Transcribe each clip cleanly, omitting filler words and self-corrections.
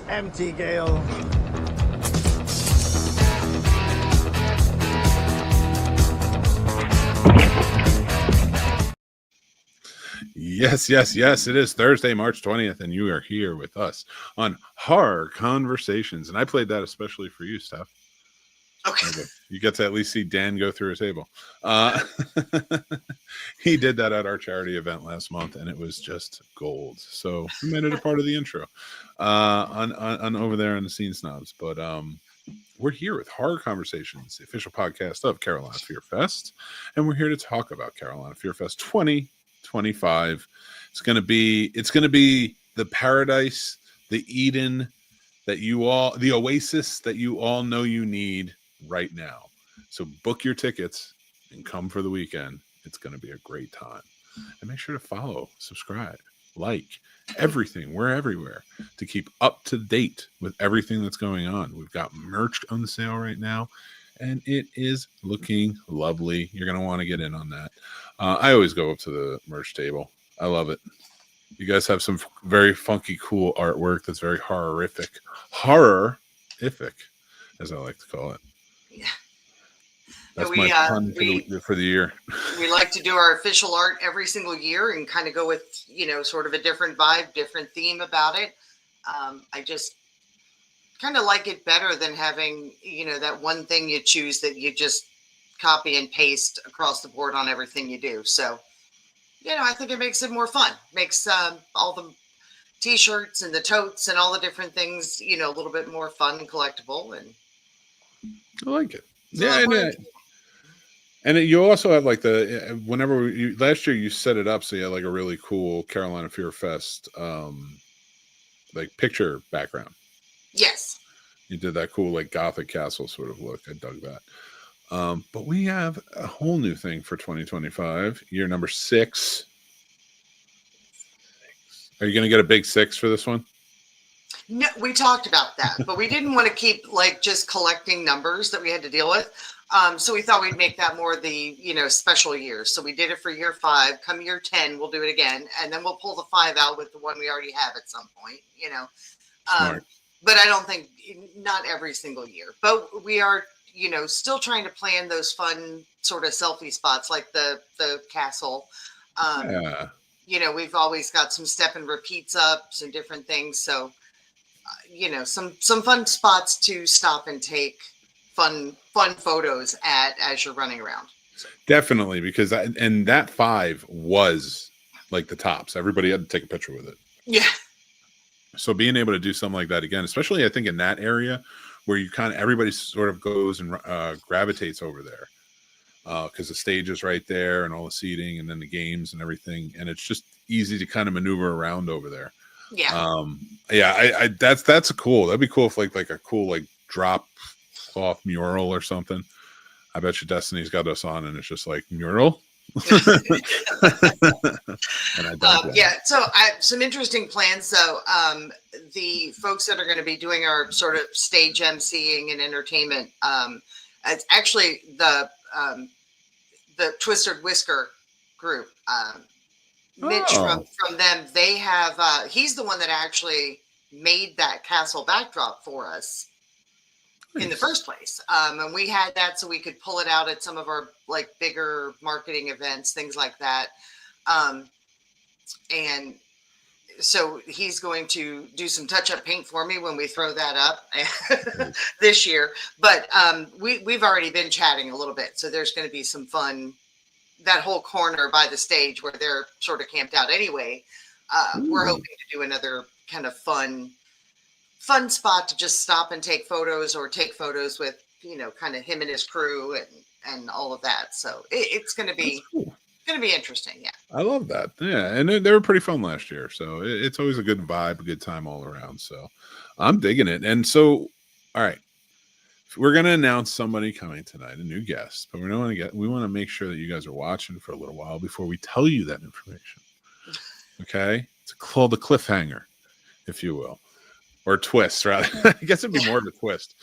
Empty, Gale. Yes, yes, yes. It is Thursday, March 20th, and you are here with us on Horror Conversations. And I played that especially for you, Steph. Okay. You get to at least see Dan go through a table. He did that at our charity event last month, and it was just gold. So we made it a part of the intro on over there on the Scene Snobs. But we're here with Horror Conversations, the official podcast of Carolina Fear Fest, and we're here to talk about Carolina Fear Fest 2025. It's gonna be the paradise, the Eden the oasis that you all know you need right now. So book your tickets and come for the weekend. It's going to be a great time. And make sure to follow, subscribe, like everything. We're everywhere to keep up to date with everything that's going on. We've got merch on sale right now, and it is looking lovely. You're going to want to get in on that. I always go up to the merch table. I love it. You guys have some very funky, cool artwork that's very horrific, as I like to call it. Yeah. That's my pun for the year. We like to do our official art every single year and kind of go with, sort of a different vibe, different theme about it. I just kind of like it better than having, that one thing you choose that you just copy and paste across the board on everything you do. So, I think it makes it more fun. Makes all the t-shirts and the totes and all the different things, a little bit more fun and collectible. And I like it. And you also have like last year you set it up so you had like a really cool Carolina Fear Fest like picture background. Yes. You did that cool like Gothic castle sort of look. I dug that. But we have a whole new thing for 2025, year number 6. Are you going to get a big 6 for this one? No, we talked about that, but we didn't want to keep like just collecting numbers that we had to deal with. So we thought we'd make that more the, special years. So we did it for year 5. Come year 10, we'll do it again. And then we'll pull the 5 out with the one we already have at some point, But I don't think, not every single year. But we are, still trying to plan those fun sort of selfie spots like the castle. We've always got some step and repeats ups and different things. So, some fun spots to stop and take fun photos at as you're running around. Definitely, because that 5 was like the tops. Everybody had to take a picture with it. Yeah. So being able to do something like that again, especially I think in that area where you kind of everybody sort of goes and gravitates over there because the stage is right there and all the seating and then the games and everything, and it's just easy to kind of maneuver around over there. Yeah. I that's cool. That'd be cool if like a cool like drop cloth mural or something. I bet you Destiny's got us on and it's just like mural. So I have some interesting plans. So the folks that are going to be doing our sort of stage emceeing and entertainment, it's actually the Twisted Whisker group. Mitch from them, they have he's the one that actually made that castle backdrop for us in the first place. And we had that so we could pull it out at some of our like bigger marketing events, things like that. And so he's going to do some touch-up paint for me when we throw that up this year. But we've already been chatting a little bit. So there's going to be some fun, that whole corner by the stage where they're sort of camped out anyway. We're hoping to do another kind of fun spot to just stop and take photos or take photos with, kind of him and his crew and all of that. So it's going to be going to be interesting. Yeah. I love that. Yeah. And they were pretty fun last year. So it's always a good vibe, a good time all around. So I'm digging it. And so, all right, we're going to announce somebody coming tonight, a new guest, but we want to make sure that you guys are watching for a little while before we tell you that information. Okay. It's called the cliffhanger, if you will. Or twist, rather. I guess it'd be more of a twist.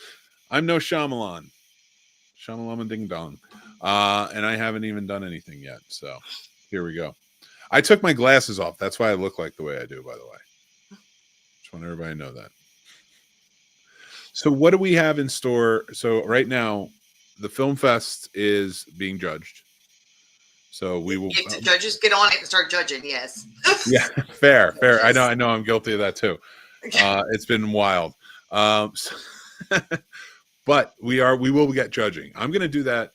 I'm no Shyamalan. Shyamalan ding dong. And I haven't even done anything yet. So here we go. I took my glasses off. That's why I look like the way I do, by the way. Just want everybody to know that. So what do we have in store? So right now, the film fest is being judged. So we will. If the judges get on it and start judging, yes. Yeah, fair, fair. I Judges. know. I'm guilty of that too. It's been wild. So, but we will get judging. I'm going to do that.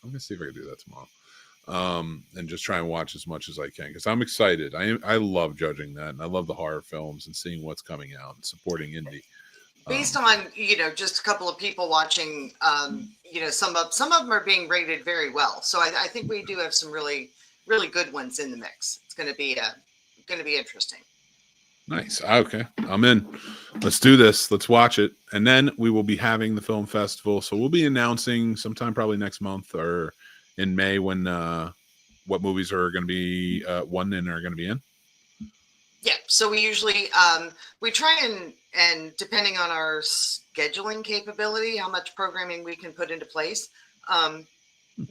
I'm going to see if I can do that tomorrow. And just try and watch as much as I can because I'm excited. I love judging that, and I love the horror films and seeing what's coming out and supporting indie. Based on just a couple of people watching, some of them are being rated very well. So I think we do have some really good ones in the mix. It's going to be interesting. Nice. Okay, I'm in. Let's do this. Let's watch it, and then we will be having the film festival. So we'll be announcing sometime probably next month or in May when what movies are going to be won and are going to be in. Yeah, so we usually we try and depending on our scheduling capability, how much programming we can put into place,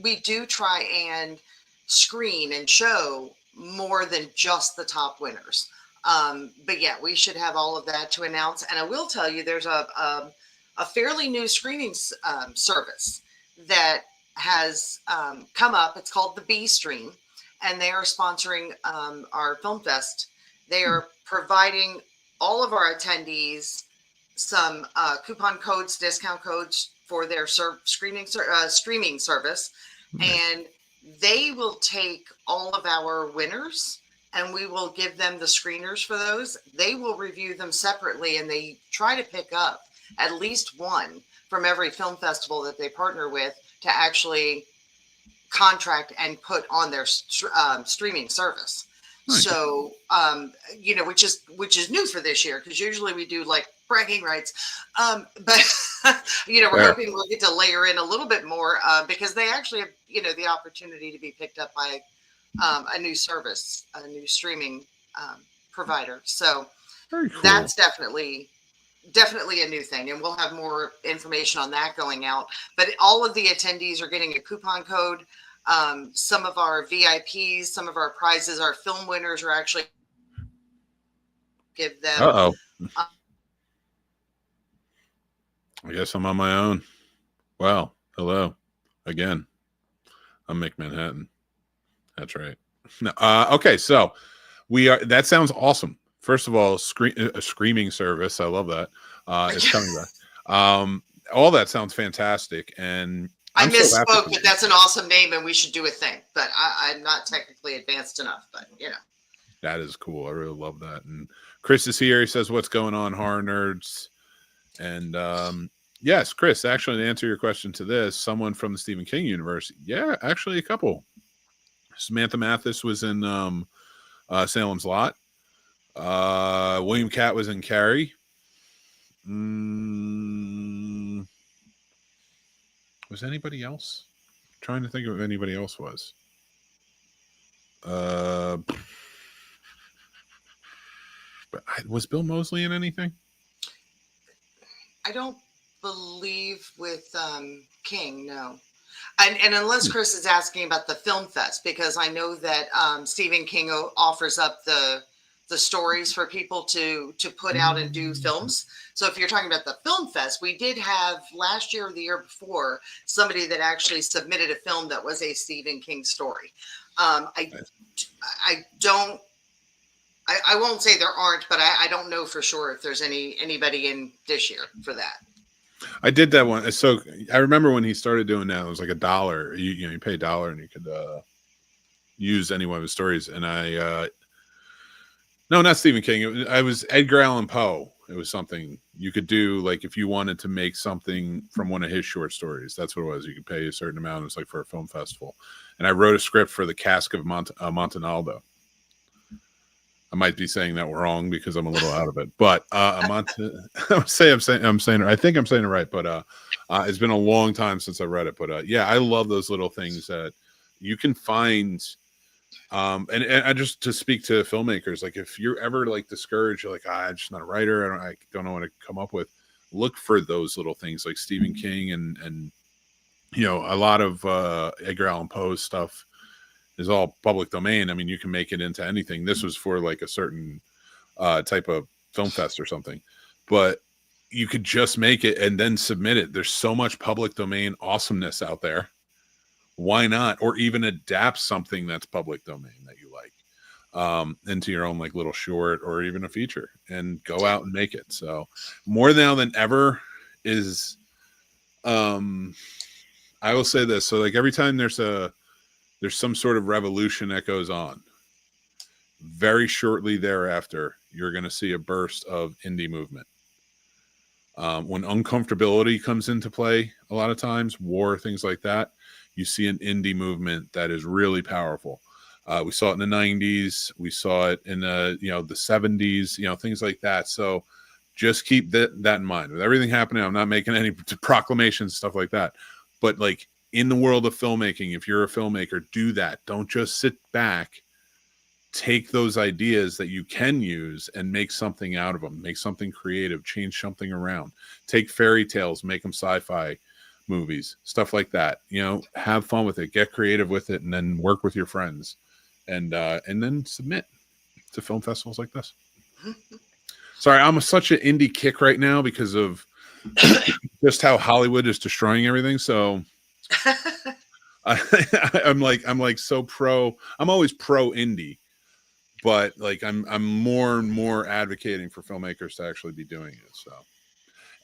we do try and screen and show more than just the top winners. But yeah, we should have all of that to announce. And I will tell you, there's a fairly new screening service that has come up. It's called the B Stream, and they are sponsoring our Film Fest. They are providing all of our attendees some coupon codes, discount codes for their streaming service. And they will take all of our winners and we will give them the screeners for those. They will review them separately, and they try to pick up at least one from every film festival that they partner with to actually contract and put on their streaming service. Nice. So, which is new for this year, because usually we do like bragging rights. But, we're hoping we'll get to layer in a little bit more because they actually have, the opportunity to be picked up by a new service, a new streaming provider. So cool. That's definitely a new thing. And we'll have more information on that going out. But all of the attendees are getting a coupon code. Some of our VIPs, some of our prizes, our film winners are actually give them. I guess I'm on my own. Wow. Hello again. I'm Mick Manhattan. That's right. No, okay. So that sounds awesome. First of all, a screaming service. I love that. It's coming back. All that sounds fantastic. And I misspoke, but that's an awesome name, and we should do a thing. But I'm not technically advanced enough, but that is cool. I really love that. And Chris is here. He says, "What's going on, horror nerds?" And yes, Chris. Actually, to answer your question to this, someone from the Stephen King universe. Yeah, actually, a couple. Samantha Mathis was in Salem's Lot. William Catt was in Carrie. Was anybody else? I'm trying to think of if anybody else was. Was Bill Moseley in anything? I don't believe with King, no. And unless Chris is asking about the Film Fest, because I know that Stephen King offers up the stories for people to put out and do films. So if you're talking about the Film Fest, we did have last year or the year before somebody that actually submitted a film that was a Stephen King story. I won't say there aren't, but I don't know for sure if there's anybody in this year for that. I did that one. So I remember when he started doing that, it was like $1. You pay $1 and you could use any one of his stories. And no, not Stephen King. I was Edgar Allan Poe. It was something you could do, like if you wanted to make something from one of his short stories. That's what it was. You could pay a certain amount. It was like for a film festival. And I wrote a script for the Cask of Montanaldo. I might be saying that wrong because I'm a little out of it, but I'm saying it. I think I'm saying it right, but it's been a long time since I read it. But yeah, I love those little things that you can find. And I just to speak to filmmakers, like if you're ever like discouraged, you're like, I'm just not a writer. I don't know what to come up with. Look for those little things like Stephen King and a lot of Edgar Allan Poe's stuff is all public domain. I mean, you can make it into anything. This was for like a certain type of film fest or something, but you could just make it and then submit it. There's so much public domain awesomeness out there. Why not? Or even adapt something that's public domain that you like into your own like little short or even a feature and go out and make it. So more now than ever is I will say this. So like every time there's some sort of revolution that goes on, very shortly thereafter, you're going to see a burst of indie movement. When uncomfortability comes into play, a lot of times, war, things like that, you see an indie movement that is really powerful. We saw it in the 90s. We saw it in the 70s, things like that. So just keep that in mind. With everything happening, I'm not making any proclamations, stuff like that. But like in the world of filmmaking, if you're a filmmaker, do that. Don't just sit back. Take those ideas that you can use and make something out of them. Make something creative. Change something around. Take fairy tales, make them sci-fi movies, stuff like that. Have fun with it. Get creative with it, and then work with your friends, and then submit to film festivals like this. Sorry, I'm such an indie kick right now because of just how Hollywood is destroying everything. So I'm like so pro. I'm always pro indie, but like I'm more and more advocating for filmmakers to actually be doing it. So,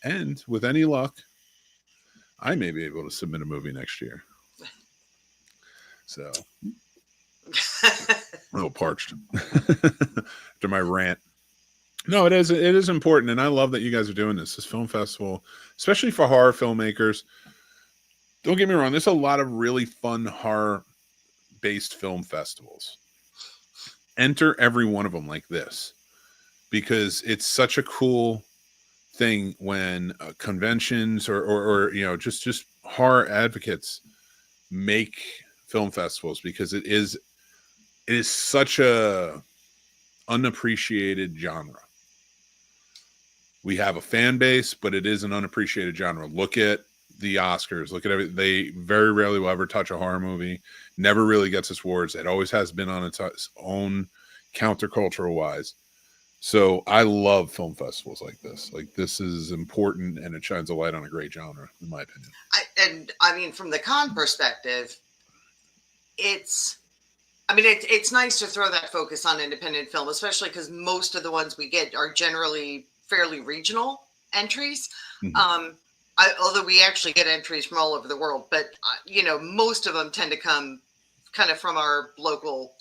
and with any luck, I may be able to submit a movie next year. So, a little parched after my rant. No, it is important, and I love that you guys are doing this film festival, especially for horror filmmakers. Don't get me wrong, there's a lot of really fun horror-based film festivals. Enter every one of them like this, because it's such a cool thing when conventions or just horror advocates make film festivals, because it is such a unappreciated genre. We have a fan base, but it is an unappreciated genre. Look at the Oscars. Look at everything. They very rarely will ever touch a horror movie. Never really gets its awards. It always has been on its own countercultural wise. So I love film festivals like this. Like, this is important, and it shines a light on a great genre, in my opinion. I mean, from the con perspective, it's nice to throw that focus on independent film, especially because most of the ones we get are generally fairly regional entries. Mm-hmm. Although we actually get entries from all over the world, but most of them tend to come kind of from our local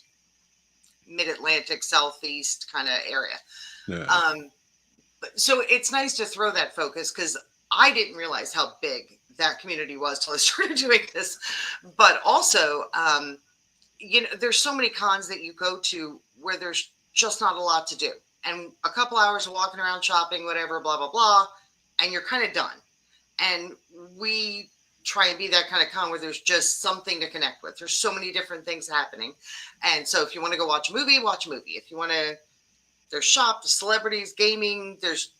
mid-Atlantic, southeast kind of area. Yeah. So it's nice to throw that focus, because I didn't realize how big that community was till I started doing this. But also, there's so many cons that you go to where there's just not a lot to do. And a couple hours of walking around, shopping, whatever, blah, blah, blah, and you're kind of done. And we try and be that kind of con where there's just something to connect with. There's so many different things happening. And so if you want to go watch a movie, watch a movie. If you want to, there's shop, celebrities, gaming, there's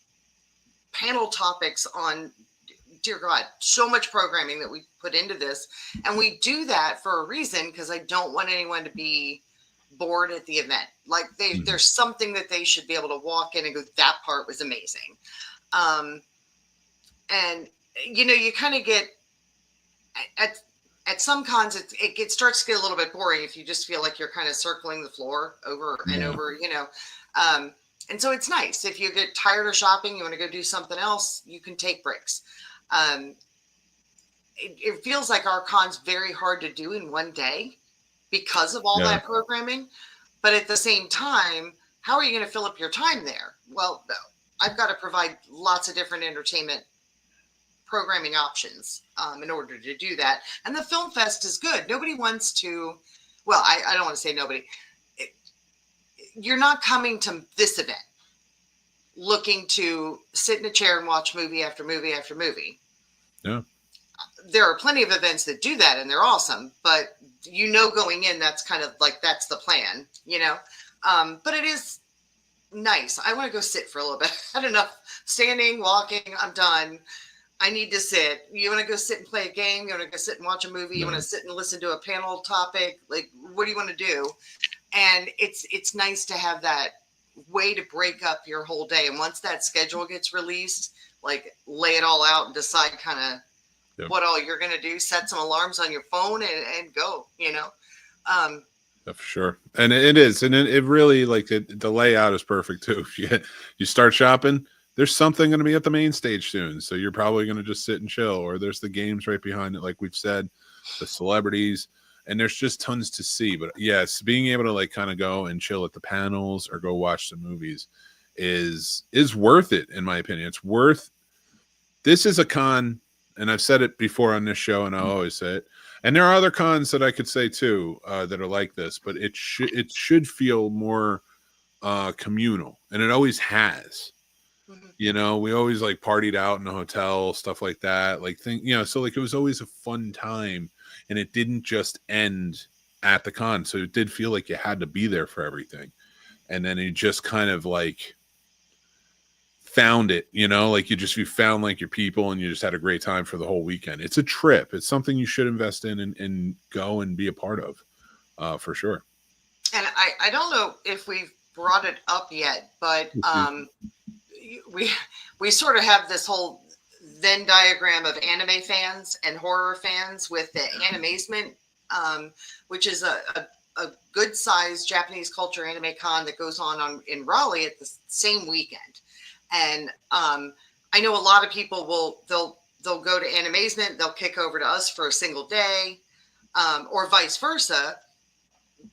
panel topics on, dear God, so much programming that we put into this. And we do that for a reason, because I don't want anyone to be bored at the event. Like, there's something that they should be able to walk in and go, that part was amazing. And you kind of get at some cons, it starts to get a little bit boring if you just feel like you're kind of circling the floor over and over, and so it's nice if you get tired of shopping, you want to go do something else, you can take breaks. It feels like our con's very hard to do in one day because of all that programming, but at the same time, how are you going to fill up your time there? Well, I've got to provide lots of different entertainment programming options in order to do that. And the Film Fest is good. Nobody wants to, well, I don't want to say nobody. You're not coming to this event looking to sit in a chair and watch movie after movie after movie. Yeah. There are plenty of events that do that, and they're awesome, but going in, that's kind of like, that's the plan, but it is nice. I want to go sit for a little bit. I've had enough standing, walking. I'm done. I need to sit. You want to go sit and play a game? You want to go sit and watch a movie? You want to sit and listen to a panel topic? Like, what do you want to do? And it's nice to have that way to break up your whole day. And once that schedule gets released, like lay it all out and decide kind of Yep. what all you're going to do, set some alarms on your phone and go, Um, Yeah, for sure. And it is. And it really, like, the layout is perfect too. If you start shopping, there's something going to be at the main stage soon. So you're probably going to just sit and chill, or there's the games right behind it. Like we've said, the celebrities, and there's just tons to see. But yes, being able to like kind of go and chill at the panels or go watch the movies is worth it, in my opinion. It's worth. This is a con, and I've said it before on this show, and I'll always say it. And there are other cons that I could say too that are like this, but it should feel more communal, and it always has. mhm. You know, we always like partied out in a hotel, stuff like that. Like so like it was always a fun time, and it didn't just end at the con. So it did feel like you had to be there for everything, and then it just kind of like found it, like you found like your people, and you just had a great time for the whole weekend. It's a trip. It's something you should invest in and go and be a part of, for sure. And I don't know if we've brought it up yet, but we we sort of have this whole Venn diagram of anime fans and horror fans with the animazement, which is a good sized Japanese culture anime con that goes on in Raleigh at the same weekend. And I know a lot of people they'll go to animazement, they'll kick over to us for a single day, or vice versa.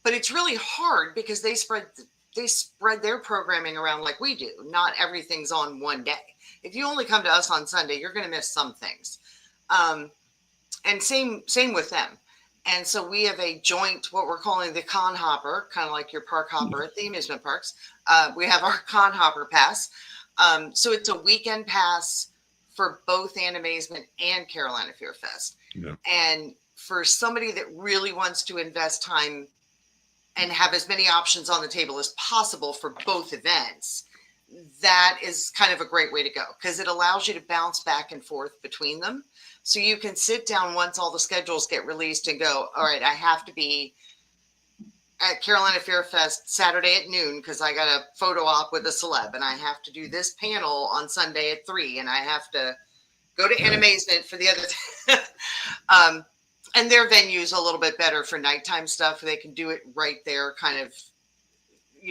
But it's really hard because they spread their programming around like we do. Not everything's on one day. If you only come to us on Sunday, you're going to miss some things. And same with them. And so we have a joint, what we're calling the con hopper, kind of like your park hopper at the amusement parks. We have our con hopper pass. So it's a weekend pass for both Animazement and Carolina Fear Fest. Yeah. And for somebody that really wants to invest time and have as many options on the table as possible for both events, that is kind of a great way to go because it allows you to bounce back and forth between them. So you can sit down once all the schedules get released and go, all right, I have to be at Carolina Fear Fest Saturday at noon because I got a photo op with a celeb, and I have to do this panel on Sunday at 3, and I have to go to Animazement for the other. And their venue's a little bit better for nighttime stuff. They can do it right there, kind of,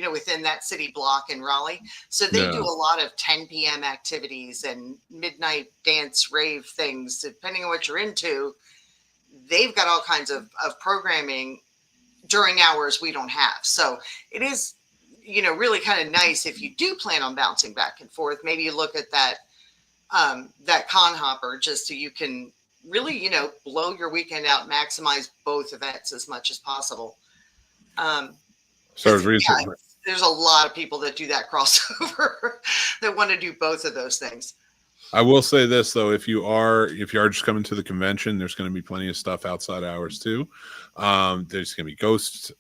within that city block in Raleigh. So they do a lot of 10 p.m. activities and midnight dance rave things, depending on what you're into. They've got all kinds of programming during hours we don't have. So it is, really kind of nice if you do plan on bouncing back and forth. Maybe you look at that con hopper just so you can really, blow your weekend out, maximize both events as much as possible. So recently, there's a lot of people that do that crossover that want to do both of those things. I will say this though: if you are just coming to the convention, there's going to be plenty of stuff outside hours too. There's going to be ghost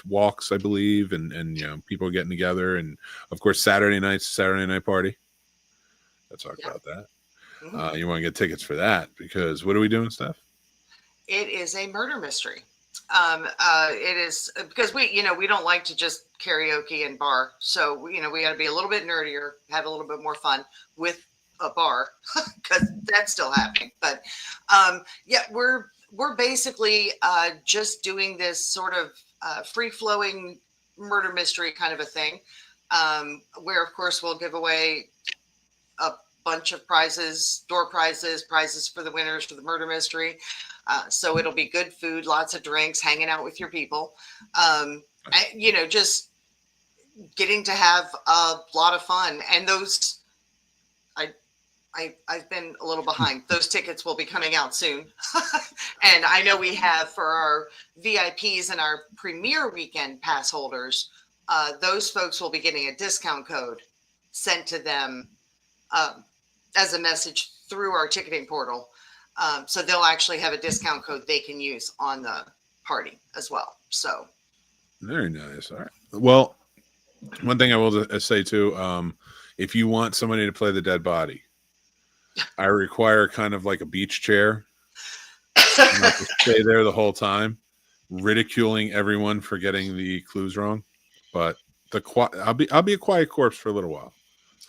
walks, I believe, and people getting together, and of course Saturday night party. Let's talk about that. Mm-hmm. You want to get tickets for that because what are we doing, Steph? It is a murder mystery. It is because we don't like to just karaoke and bar. So, we got to be a little bit nerdier, have a little bit more fun with a bar because that's still happening. But we're basically just doing this sort of free flowing murder mystery kind of a thing, where of course we'll give away a bunch of prizes, door prizes for the winners for the murder mystery. So it'll be good food, lots of drinks, hanging out with your people. Just getting to have a lot of fun. And those, I've been a little behind. Those tickets will be coming out soon. And I know we have for our VIPs and our premier weekend pass holders, those folks will be getting a discount code sent to them as a message through our ticketing portal. So they'll actually have a discount code they can use on the party as well. So very nice. All right. Well, one thing I will say too, if you want somebody to play the dead body, I require kind of like a beach chair. To stay there the whole time, ridiculing everyone for getting the clues wrong. But I'll be a quiet corpse for a little while.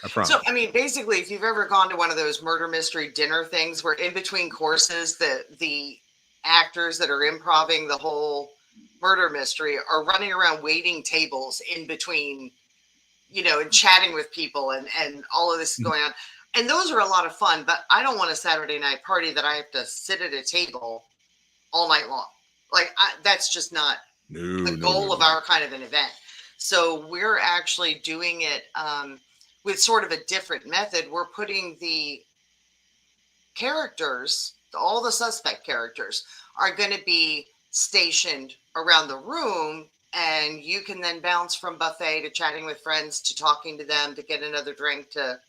I promise. So, I mean, basically, if you've ever gone to one of those murder mystery dinner things where in between courses, the actors that are improvising the whole murder mystery are running around waiting tables in between, and chatting with people and all of this is going on. And those are a lot of fun, but I don't want a Saturday night party that I have to sit at a table all night long. Like, that's just not the goal of our kind of an event. So we're actually doing it with sort of a different method. We're putting the characters, all the suspect characters, are going to be stationed around the room, and you can then bounce from buffet to chatting with friends to talking to them to get another drink to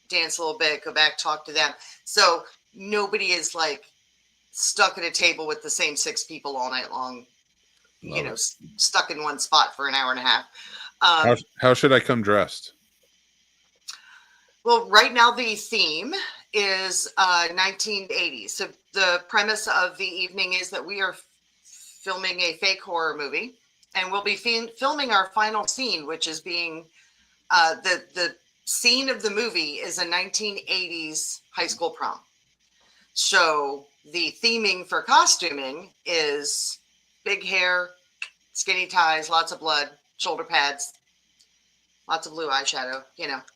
dance a little bit, go back, talk to them. So nobody is like stuck at a table with the same 6 people all night long, stuck in one spot for an hour and a half. How should I come dressed? Well, right now the theme is 1980s. So the premise of the evening is that we are filming a fake horror movie, and we'll be filming our final scene, which is being the scene of the movie is a 1980s high school prom. So the theming for costuming is big hair, skinny ties, lots of blood, shoulder pads, lots of blue eyeshadow,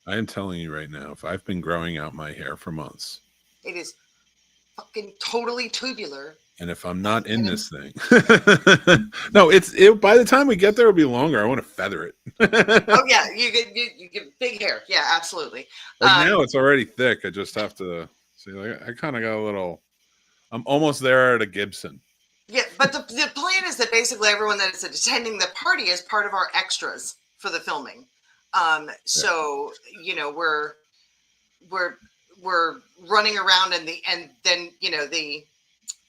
I am telling you right now, if I've been growing out my hair for months, it is fucking totally tubular. And if I'm not in this thing, no, by the time we get there, it'll be longer. I want to feather it. Oh yeah, you get big hair. Yeah, absolutely. Like now it's already thick. I just have to see. Like I kind of got a little. I'm almost there at a Gibson. Yeah, but the plan is that basically everyone that is attending the party is part of our extras for the filming. So we're running around and then the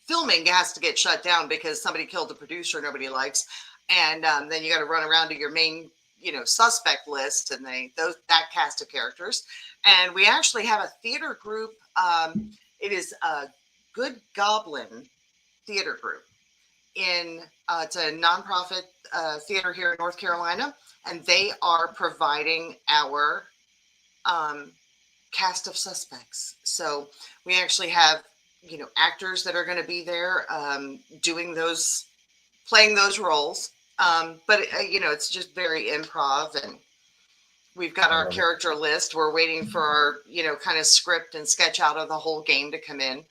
filming has to get shut down because somebody killed the producer nobody likes, and then you got to run around to your main suspect list and that cast of characters. And we actually have a theater group. It is a Good Goblin theater group it's a nonprofit theater here in North Carolina, and they are providing our cast of suspects. So we actually have actors that are going to be there playing those roles, but it's just very improv, and we've got our character list. We're waiting for our kind of script and sketch out of the whole game to come in,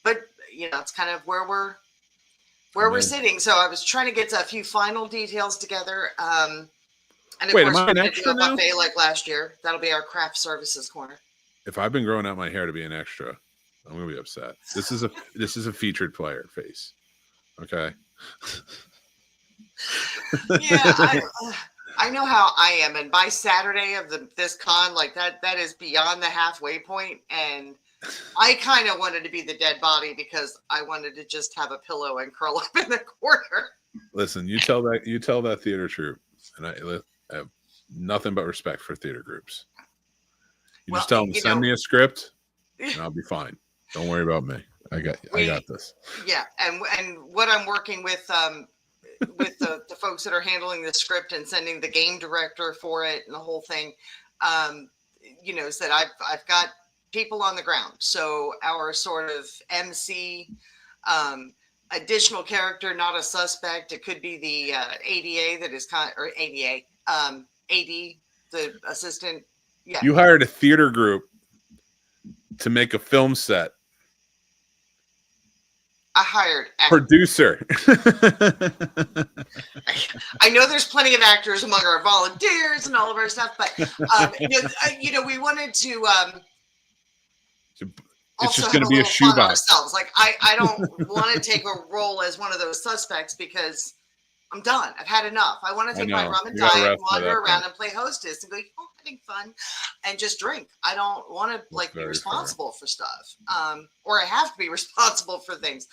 but it's kind of where we're sitting. So I was trying to get a few final details together, and of course we're going to do a buffet like last year. That'll be our craft services corner. If I've been growing out my hair to be an extra, I'm gonna be upset. This is a featured player face. Okay. Yeah, I know how I am, and by Saturday of this con, like that is beyond the halfway point, and I kind of wanted to be the dead body because I wanted to just have a pillow and curl up in the corner. Listen, you tell that theater troupe, and I have nothing but respect for theater groups. You just tell them to send me a script, and I'll be fine. Don't worry about me. I got this. Yeah, and what I'm working with the folks that are handling the script and sending the game director for it and the whole thing, is that I've got people on the ground. So our sort of MC, additional character, not a suspect. It could be the ADA that is AD, the assistant. Yeah. You hired a theater group to make a film set. I hired producer. I know there's plenty of actors among our volunteers and all of our stuff, but we wanted to. It's just going to be a shoebox. Like I don't want to take a role as one of those suspects because I'm done. I've had enough. I want to take my rum and diet, wander around and play hostess and go, having fun and just drink. I don't want to be responsible for stuff. Or I have to be responsible for things.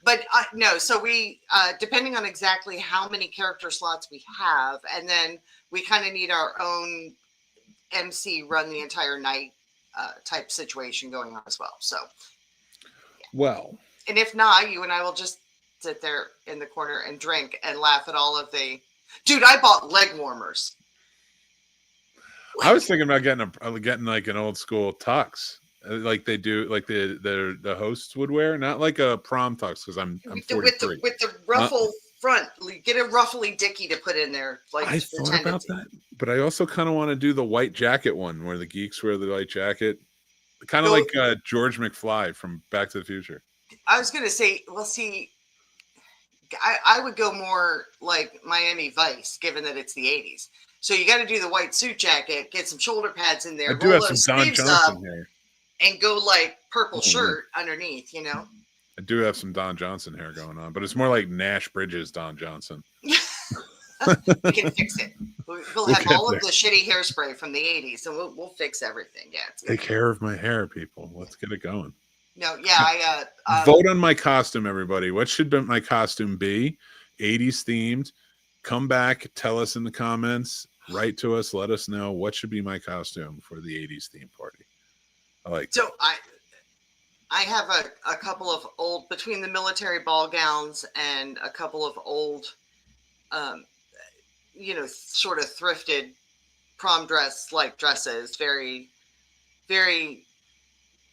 But no, so we, depending on exactly how many character slots we have, and then we kind of need our own MC run the entire night type situation going on as well. So, yeah. Well, and if not, you and I will just sit there in the corner and drink and laugh at all of the. Dude, I bought leg warmers. I was thinking about getting like an old school tux, like they do, like the hosts would wear, not like a prom tux because I'm with the with the 43. with the Uh, ruffle front. Get a ruffly dicky to put in there, like I to thought pretend about it's. that, but I also kind of want to do the white jacket one where the geeks wear the white jacket, kind of No, like George McFly from Back to the Future. I was gonna say, well, see, I would go more like Miami Vice, given that it's the '80s. So you got to do the white suit jacket, get some shoulder pads in I there, do roll have some those Don sleeves up, Johnson hair. and go like purple Oh man, shirt underneath. You know. I do have some Don Johnson hair going on, but it's more like Nash Bridges Don Johnson. We can fix it. We'll We'll have get all of there. the shitty hairspray from the '80s, and we'll fix everything. Yeah, it's gonna Take be care of my hair, people. Let's get it going. no. Yeah, I Vote on my costume, everybody. What should my costume be? 80s themed. Come back, tell us in the comments, write to us, let us know what should be my costume for the 80s theme party. I like so that. I have a couple of old between the military ball gowns and a couple of old, um, sort of thrifted prom dress like dresses, very very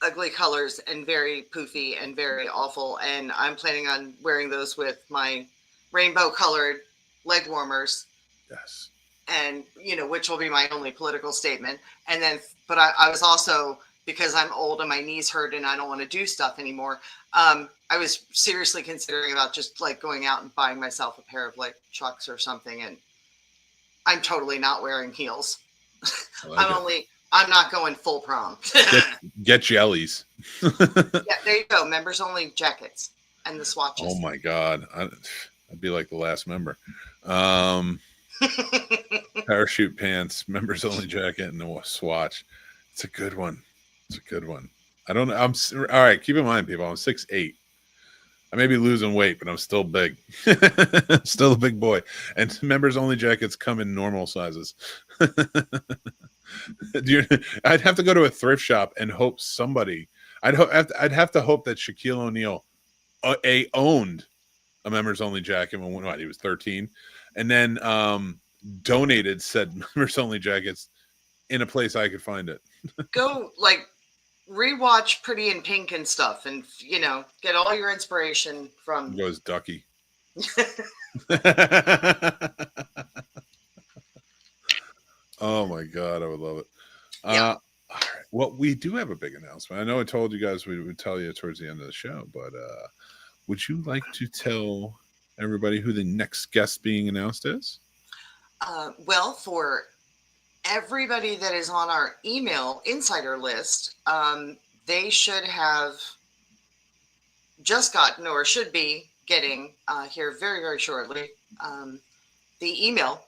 ugly colors and very poofy and very awful. And I'm planning on wearing those with my rainbow colored leg warmers, Yes. and which will be my only political statement. And then, but I was also, because I'm old and my knees hurt and I don't want to do stuff anymore. I was seriously considering about just like going out and buying myself a pair of like Chucks or something. And I'm totally not wearing heels. I like it. I'm not going full prom. Get, get jellies. Yeah, there you go. Members only jackets and the Oh swatches. my God. I'd be like the last member. Um, Parachute pants, members only jacket, and a swatch. It's a good one. It's a good one. I don't know. All right. Keep in mind, people, I'm 6'8". I may be losing weight, but I'm still big. Still a big boy. And members only jackets come in normal sizes. I'd have to go to a thrift shop and hope somebody. I'd have to hope that Shaquille O'Neal owned a members only jacket when he was 13, and then donated said members only jackets in a place I could find it. Go like rewatch Pretty in Pink and stuff, and get all your inspiration from. He goes Ducky. Oh my God, I would love it. Yeah. All right. Well, we do have a big announcement. I know I told you guys we would tell you towards the end of the show, but would you like to tell everybody who the next guest being announced is? Well, for everybody that is on our email insider list, they should have just gotten or should be getting here very, very shortly the email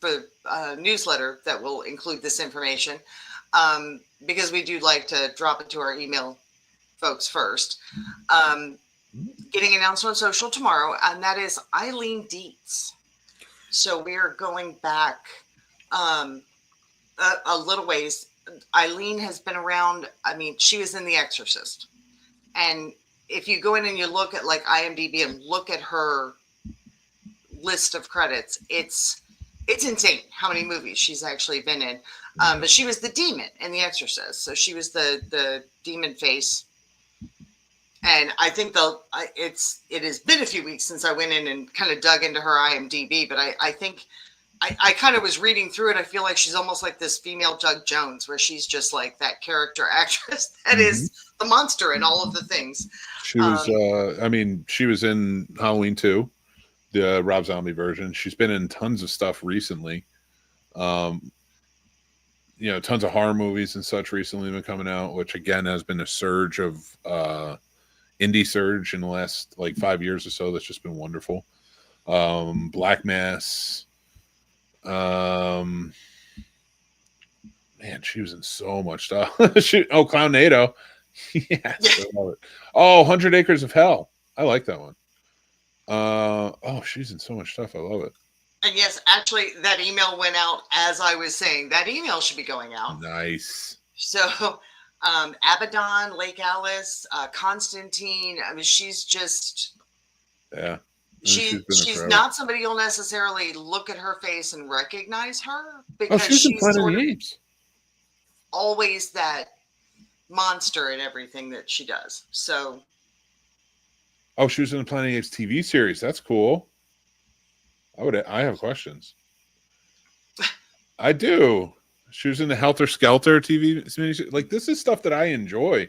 for newsletter that will include this information, because we do like to drop it to our email folks first. Getting announced on social tomorrow, and that is Eileen Dietz. So we are going back a little ways. Eileen has been around. I mean, she was in The Exorcist, and if you go in and you look at like IMDb and look at her list of credits, it's insane how many movies she's actually been in. But she was the demon in The Exorcist, so she was the demon face. And I think it has been a few weeks since I went in and kind of dug into her IMDb, but I think I kind of was reading through it. I feel like she's almost like this female Doug Jones, where she's just like that character actress that is the monster in all of the things. She was, I mean, she was in Halloween 2, the Rob Zombie version. She's been in tons of stuff recently. Tons of horror movies and such recently been coming out, which again has been a surge of indie surge in the last like 5 years or so. That's just been wonderful. Black Mass. Man, she was in so much stuff. Clownado. Yes, I love it. 100 Acres of Hell. I like that one. She's in so much stuff. I love it. And yes, actually, that email went out as I was saying. That email should be going out. Nice. So, Abaddon, Lake Alice, Constantine. I mean, she's just. Yeah. She's not somebody you'll necessarily look at her face and recognize her, because she's in Planet sort of of, the Apes. always that monster in everything that she does. So Oh, she was in the Planet of the Apes TV series. That's cool. I have questions. I do. She was in the Helter Skelter TV series. Like, this is stuff that I enjoy.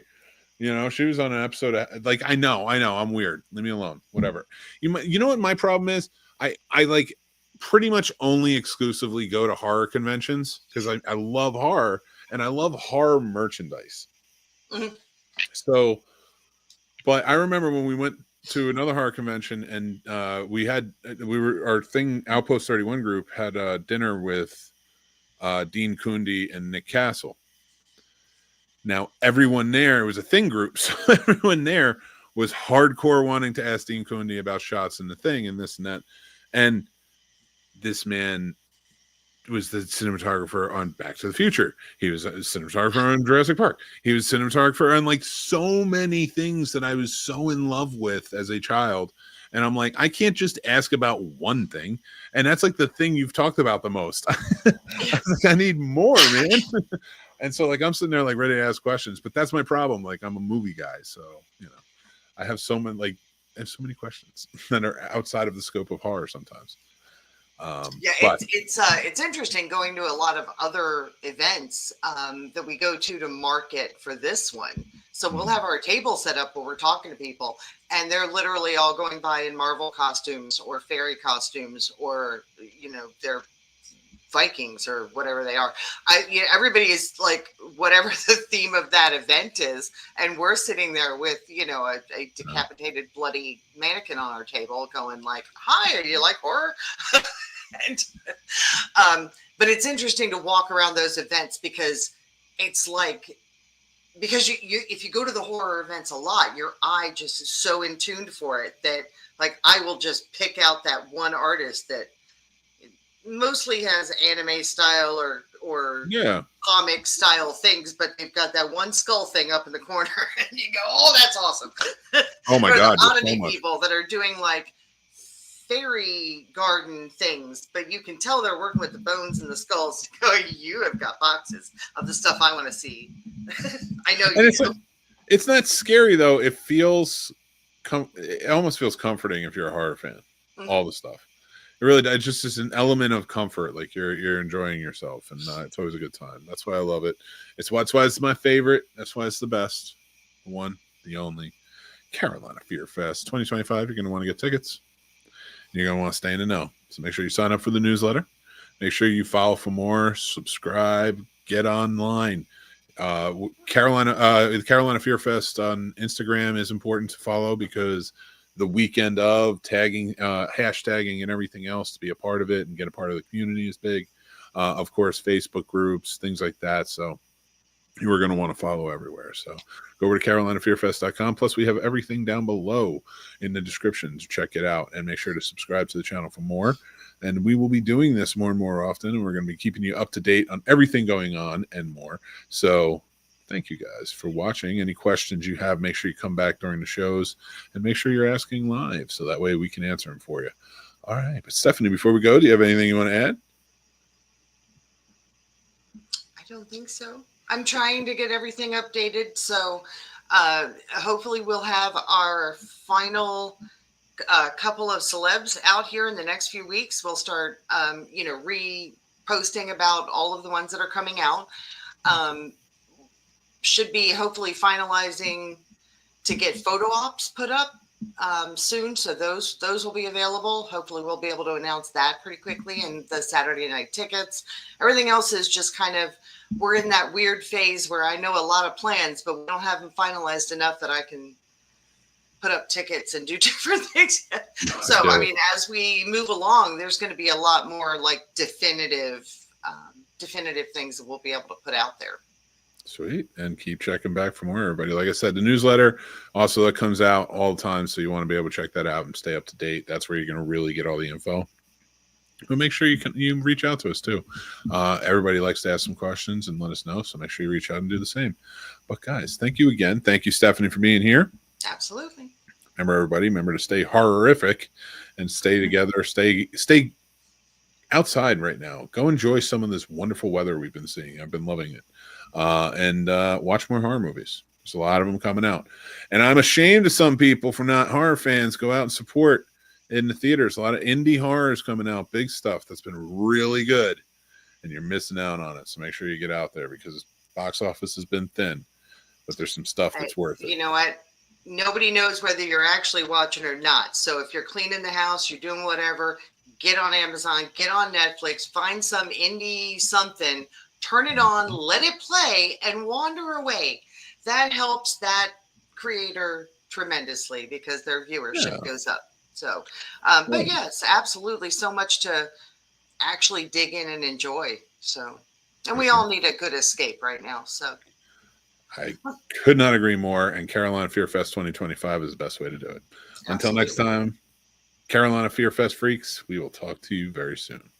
You know, she was on an episode of, like, I know, I'm weird. Leave me alone. Whatever. You know what my problem is? I like pretty much only exclusively go to horror conventions because I love horror and I love horror merchandise. mhm. So, but I remember when we went to another horror convention and our Outpost 31 group had dinner with Dean Kundi and Nick Castle. Now, everyone there was a Thing group, so everyone there was hardcore wanting to ask Dean Kundi about shots in the Thing and this and that. And this man was the cinematographer on Back to the Future. He was a cinematographer on Jurassic Park. He was cinematographer on like so many things that I was so in love with as a child. And I'm like, I can't just ask about one thing. And that's like the thing you've talked about the most. I was like, I need more, man. And so like I'm sitting there like ready to ask questions, but that's my problem. Like I'm a movie guy, so you know, I have so many questions that are outside of the scope of horror sometimes. Yeah, But it's interesting going to a lot of other events that we go to market for this one. So we'll have our table set up where we're talking to people, and they're literally all going by in Marvel costumes or fairy costumes, or they're Vikings or whatever they are. Everybody is like whatever the theme of that event is, and we're sitting there with a decapitated, bloody mannequin on our table, going like, "Hi, do you like horror?" and, but it's interesting to walk around those events because it's like if you go to the horror events a lot, your eye just is so in tuned for it that like I will just pick out that one artist that mostly has anime style or yeah, comic style things, but they've got that one skull thing up in the corner, and you go, "Oh, that's awesome!" oh my Or god, the so anime much. people that are doing like fairy garden things, but you can tell they're working with the bones and the skulls. Go, you have got boxes of the stuff I want to see. I know And you do. it's not scary though. It almost feels comforting if you're a horror fan. Mhm. All the stuff. It really does. It's just an element of comfort, like you're enjoying yourself, and it's always a good time. That's why I love it. That's why it's my favorite. That's why it's the best. The one, the only Carolina Fear Fest 2025. You're going to want to get tickets. You're going to want to stay in the know. So make sure you sign up for the newsletter. Make sure you follow for more. Subscribe. Get online. The Carolina Fear Fest on Instagram is important to follow because the weekend of tagging, hashtagging, and everything else to be a part of it and get a part of the community is big. Of course, Facebook groups, things like that. So you are going to want to follow everywhere. So go over to carolinafearfest.com. Plus, we have everything down below in the description to check it out, and make sure to subscribe to the channel for more. And we will be doing this more and more often, and we're going to be keeping you up to date on everything going on and more. So thank you guys for watching. Any questions you have, make sure you come back during the shows, and make sure you're asking live so that way we can answer them for you. All right. But Stephanie, before we go, do you have anything you want to add? I don't think so. I'm trying to get everything updated, so hopefully we'll have our final couple of celebs out here in the next few weeks. We'll start, reposting about all of the ones that are coming out. Should be hopefully finalizing to get photo ops put up soon, so those will be available. Hopefully we'll be able to announce that pretty quickly, and the Saturday night tickets. Everything else is just kind of, we're in that weird phase where I know a lot of plans, but we don't have them finalized enough that I can put up tickets and do different things. So I mean, as we move along, there's going to be a lot more like definitive things that we'll be able to put out there. Sweet. And keep checking back for more, everybody. Like I said, the newsletter also that comes out all the time, so you want to be able to check that out and stay up to date. That's where you're going to really get all the info. But make sure you reach out to us too. Everybody likes to ask some questions and let us know, so make sure you reach out and do the same. But guys, thank you again. Thank you, Stephanie, for being here. Absolutely. Remember to stay horrific and stay together. Stay outside right now. Go enjoy some of this wonderful weather we've been seeing. I've been loving it. and watch more horror movies. There's a lot of them coming out, and I'm ashamed of some people for not horror fans. Go out and support in the theaters. A lot of indie horrors coming out, big stuff that's been really good, and you're missing out on it. So make sure you get out there because box office has been thin, but there's some stuff that's worth it. You know what? Nobody knows whether you're actually watching or not. So if you're cleaning the house, you're doing whatever, get on Amazon, get on Netflix, find some indie something, turn it on, let it play, and wander away. That helps that creator tremendously because their viewership goes up. So, but yes, absolutely, so much to actually dig in and enjoy. So, and we all need a good escape right now. So, I could not agree more. And Carolina Fear Fest 2025 is the best way to do it. Until next time, Carolina Fear Fest freaks, we will talk to you very soon.